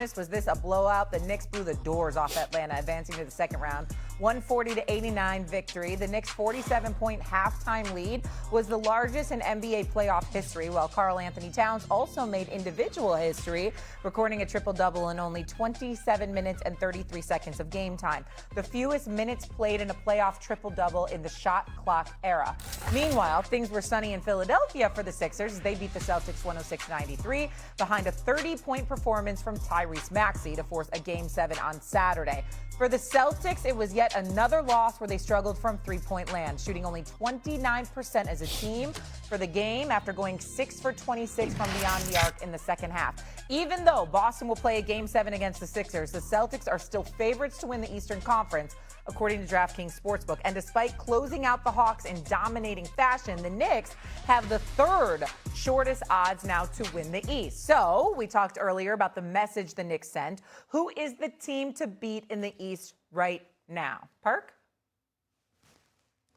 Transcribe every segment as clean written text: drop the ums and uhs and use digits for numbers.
Was this a blowout? The Knicks blew the doors off Atlanta, advancing to the second round. 140-89 victory. The Knicks' 47-point halftime lead was the largest in NBA playoff history, while Karl Anthony Towns also made individual history, recording a triple-double in only 27 minutes and 33 seconds of game time, the fewest minutes played in a playoff triple-double in the shot clock era. Meanwhile, things were sunny in Philadelphia for the Sixers as they beat the Celtics 106-93 behind a 30-point performance from Tyrese Maxey to force a Game 7 on Saturday. For the Celtics, it was yet another loss where they struggled from three-point land, shooting only 29% as a team for the game after going 6 for 26 from beyond the arc in the second half. Even though Boston will play a Game 7 against the Sixers, the Celtics are still favorites to win the Eastern Conference, according to DraftKings Sportsbook. And despite closing out the Hawks in dominating fashion, the Knicks have the third shortest odds now to win the East. So we talked earlier about the message the Knicks sent. Who is the team to beat in the East right now? Perk?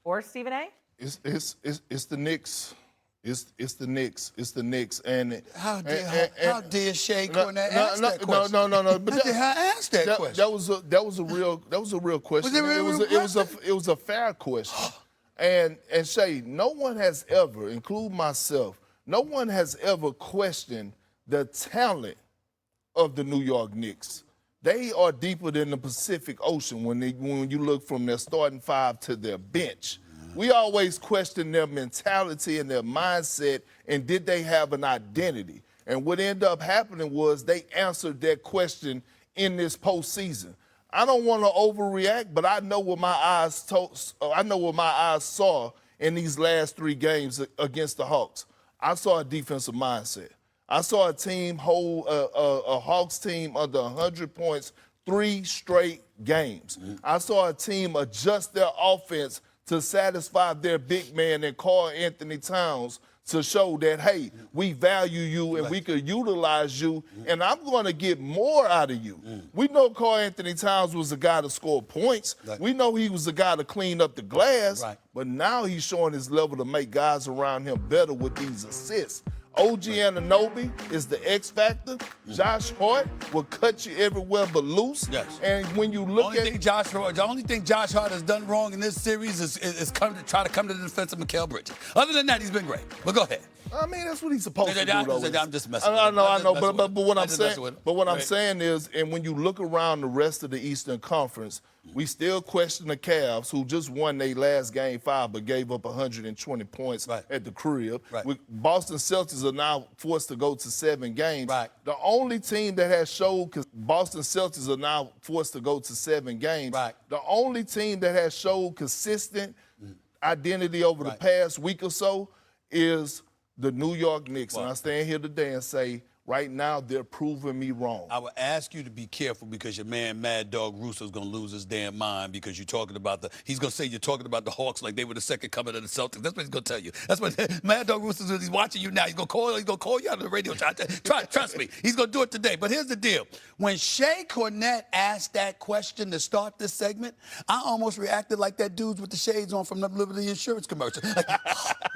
Or Stephen A? It's the Knicks. It's the Knicks. It's the Knicks. And how dare Shea Cornett ask that question? No. But I asked that question. That was a real question. It was a fair question. And Shea, no one has ever, including myself, no one has ever questioned the talent of the New York Knicks. They are deeper than the Pacific Ocean when you look from their starting five to their bench. We always question their mentality and their mindset, and did they have an identity? And what ended up happening was they answered that question in this postseason. I don't want to overreact, but I know what my eyes saw in these last three games against the Hawks. I saw a defensive mindset. I saw a team hold a Hawks team under 100 points 3 straight games. I saw a team adjust their offense to satisfy their big man and Karl Anthony Towns to show that, hey, we value you and we could utilize you, and I'm going to get more out of you. We know Karl Anthony Towns was a guy to score points. We know he was a guy to clean up the glass, but now he's showing his level to make guys around him better with these assists. OG Anunoby is the X factor. Josh Hart will cut you everywhere but loose. And when you look the only thing Josh Hart has done wrong in this series is try to come to the defense of Mikal Bridges. Other than that, he's been great. But go ahead. I mean, that's what he's supposed to do, though. I'm just messing with I know. But what I'm saying is, and when you look around the rest of the Eastern Conference, we still question the Cavs, who just won their last Game 5 but gave up 120 points at the crib. Boston Celtics are now forced to go to 7 games. The only team that has showed, because Boston Celtics are now forced to go to 7 games, the only team that has showed consistent identity over the past week or so is the New York Knicks. And I stand here today and say, right now, they're proving me wrong. I would ask you to be careful because your man Mad Dog Russo's going to lose his damn mind because you're talking about he's going to say you're talking about the Hawks like they were the second coming of the Celtics. That's what he's going to tell you. That's what Mad Dog Russo's doing. He's watching you now. He's going to call you out on the radio. Trust me. He's going to do it today. But here's the deal. When Shea Cornett asked that question to start this segment, I almost reacted like that dude with the shades on from the Liberty Insurance commercial. Like,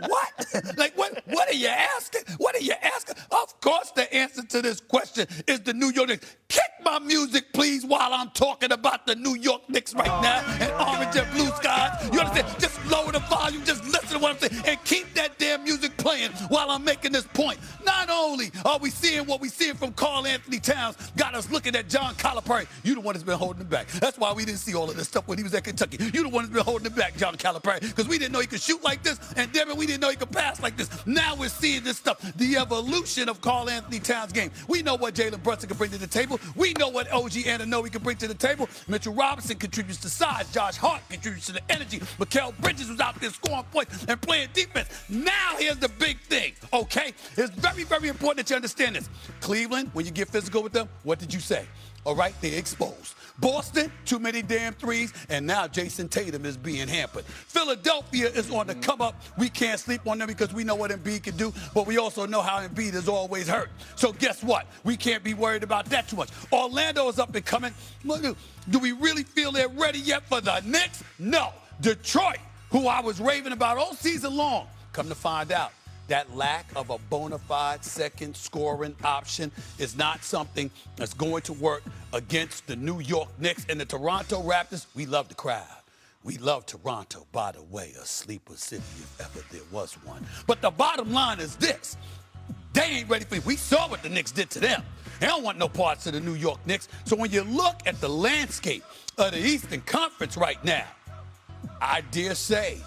what? Like, what are you asking? What are you asking? Of course the answer to this question is the New York Knicks. Kick my music, please, while I'm talking about the New York Knicks right now and orange and blue skies. You understand? Just lower the volume, just listen to what I'm saying, and keep that damn music playing while I'm making this point. Not only are we seeing what we seeing from Karl Anthony Towns, got us looking at John Calipari. You the one that's been holding him back. That's why we didn't see all of this stuff when he was at Kentucky. You the one that's been holding him back, John Calipari, because we didn't know he could shoot like this, and damn it, we didn't know he could pass like this. Now we're seeing this stuff, the evolution of Karl Anthony Towns' game. We know what Jalen Brunson can bring to the table. We know what OG Anunoby can bring to the table. Mitchell Robinson contributes to size. Josh Hart contributes to the energy. Mikal Bridges was out there scoring points and playing defense. Now here's the big thing, okay? It's very, very important that you understand this. Cleveland, when you get physical with them, what did you say? All right, they're exposed. Boston, too many damn threes, and now Jason Tatum is being hampered. Philadelphia is on the come up. We can't sleep on them because we know what Embiid can do, but we also know how Embiid is always hurt. So guess what? We can't be worried about that too much. Orlando is up and coming. Do we really feel they're ready yet for the Knicks? No. Detroit, who I was raving about all season long, come to find out, that lack of a bona fide second scoring option is not something that's going to work against the New York Knicks and the Toronto Raptors. We love the crowd. We love Toronto, by the way, a sleeper city if ever there was one. But the bottom line is this. They ain't ready for it. We saw what the Knicks did to them. They don't want no parts of the New York Knicks. So when you look at the landscape of the Eastern Conference right now, I dare say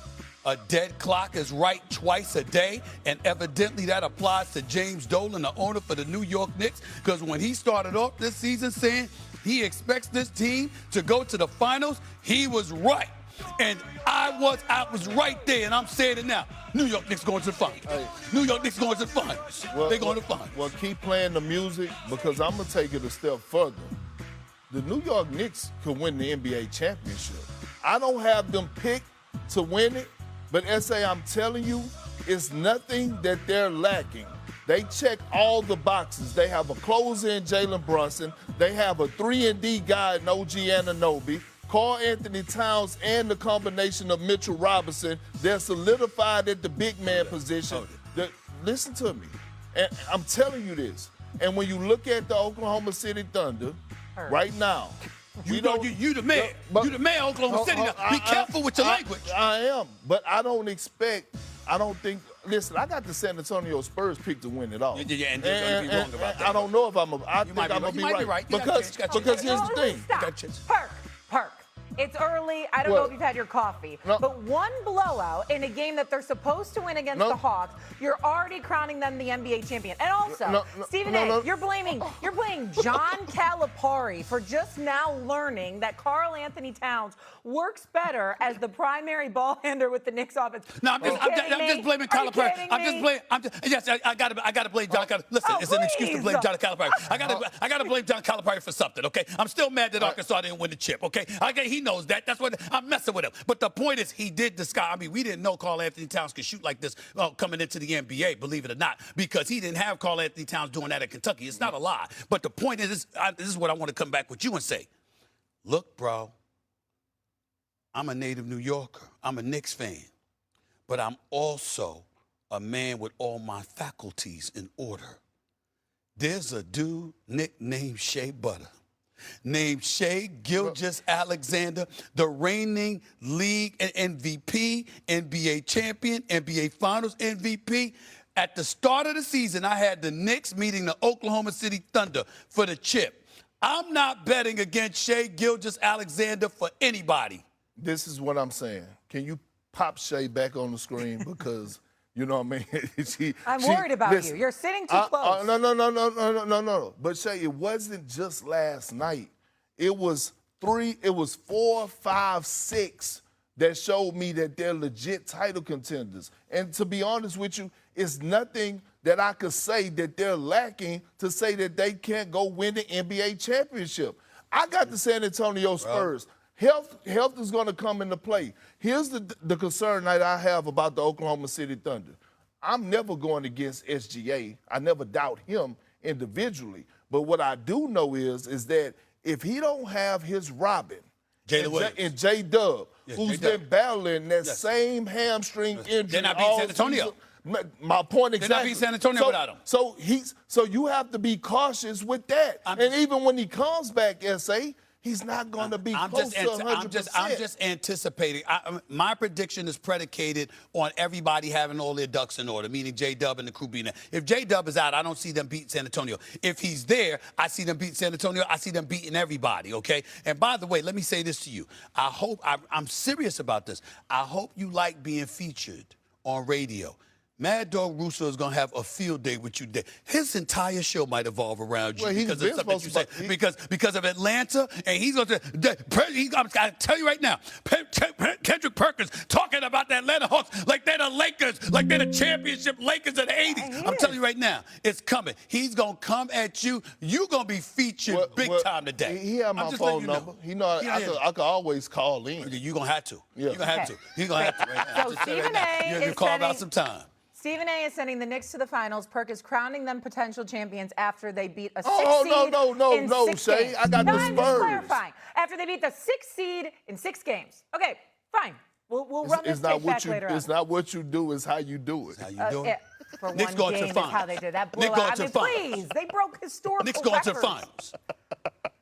a dead clock is right twice a day, and evidently that applies to James Dolan, the owner for the New York Knicks, because when he started off this season saying he expects this team to go to the finals, he was right. And I was right there, and I'm saying it now. New York Knicks going to the finals. Hey. New York Knicks going to the finals. They're going to the finals. Well, keep playing the music, because I'm going to take it a step further. The New York Knicks could win the NBA championship. I don't have them picked to win it, but S.A., I'm telling you, it's nothing that they're lacking. They check all the boxes. They have a closer in Jalen Brunson. They have a 3-and-D guy in OG Anunoby. Karl Anthony Towns and the combination of Mitchell Robinson, they're solidified at the big man position. Listen to me. And I'm telling you this. And when you look at the Oklahoma City Thunder right now, you the man. You the man, Oklahoma City. Be careful with your language. I am. But I don't think. Listen, I got the San Antonio Spurs pick to win it all. Yeah, and you're going to be wrong about that. I don't know if I think I'm going to be right. Because here's the thing. Perk. It's early. I don't know if you've had your coffee. No. But one blowout in a game that they're supposed to win against the Hawks, you're already crowning them the NBA champion. And also, Stephen A., you're blaming John Calipari for just now learning that Karl Anthony Towns works better as the primary ball handler with the Knicks offense. No, I'm just blaming Calipari. Yes, I gotta blame John Calipari. Listen, it's an excuse to blame John Calipari. I gotta blame John Calipari for something, okay? I'm still mad that Arkansas didn't win the chip, okay? He knows that. That's what I'm messing with him. But the point is, he did disguise. I mean, we didn't know Karl Anthony Towns could shoot like this coming into the NBA, believe it or not, because he didn't have Karl Anthony Towns doing that at Kentucky. It's not a lie. But the point is, this is what I want to come back with you and say. Look, bro, I'm a native New Yorker. I'm a Knicks fan. But I'm also a man with all my faculties in order. There's a dude nicknamed Shea Butter, named Shea Gilgeous-Alexander, the reigning league MVP, NBA champion, NBA Finals MVP. At the start of the season, I had the Knicks meeting the Oklahoma City Thunder for the chip. I'm not betting against Shea Gilgeous-Alexander for anybody. This is what I'm saying. Can you pop Shea back on the screen? Because, you know what I mean? I'm worried about you. You're sitting too close. No. But Shea, it wasn't just last night. It was 4, 5, 6 that showed me that they're legit title contenders. And to be honest with you, it's nothing that I could say that they're lacking to say that they can't go win the NBA championship. I got the San Antonio Spurs. Health is going to come into play. Here's the concern that I have about the Oklahoma City Thunder. I'm never going against SGA. I never doubt him individually. But what I do know is that if he don't have his Robin and J-Dub, who's been battling that same hamstring injury, they're not beating San Antonio. My point exactly. They're not beating San Antonio without him. So you have to be cautious with that. And even when he comes back, S.A., he's not going to be close to 100%. I'm just anticipating. My prediction is predicated on everybody having all their ducks in order, meaning J-Dub and the crew being there. If J-Dub is out, I don't see them beating San Antonio. If he's there, I see them beating San Antonio. I see them beating everybody, okay? And by the way, let me say this to you. I'm serious about this. I hope you like being featured on radio. Mad Dog Russo is going to have a field day with you. His entire show might evolve around you because of something you say. Because of Atlanta, and he's going to. I'm going to tell you right now, Kendrick Perkins talking about the Atlanta Hawks like they're the Lakers, like they're the championship Lakers of the 80s. I'm telling you right now, it's coming. He's going to come at you. You're going to be featured big time today. He had my phone number. I could always call in. You're going to have to. You're going to have to. He's going to have to right now. So Stephen A. You carve out some time. Stephen A. is sending the Knicks to the finals. Perk is crowning them potential champions after they beat a 6 seed in 6 Shay. games. I got the Spurs. I'm just clarifying. After they beat the 6th seed in 6 games. Okay, fine. We'll run this tape back later on. It's not what you do, it's how you do it. How you do it? for Knicks one going to game the is finals. how they did that Knicks blowout. going I to mean, the finals. please, they broke historical Knicks going to the records. finals.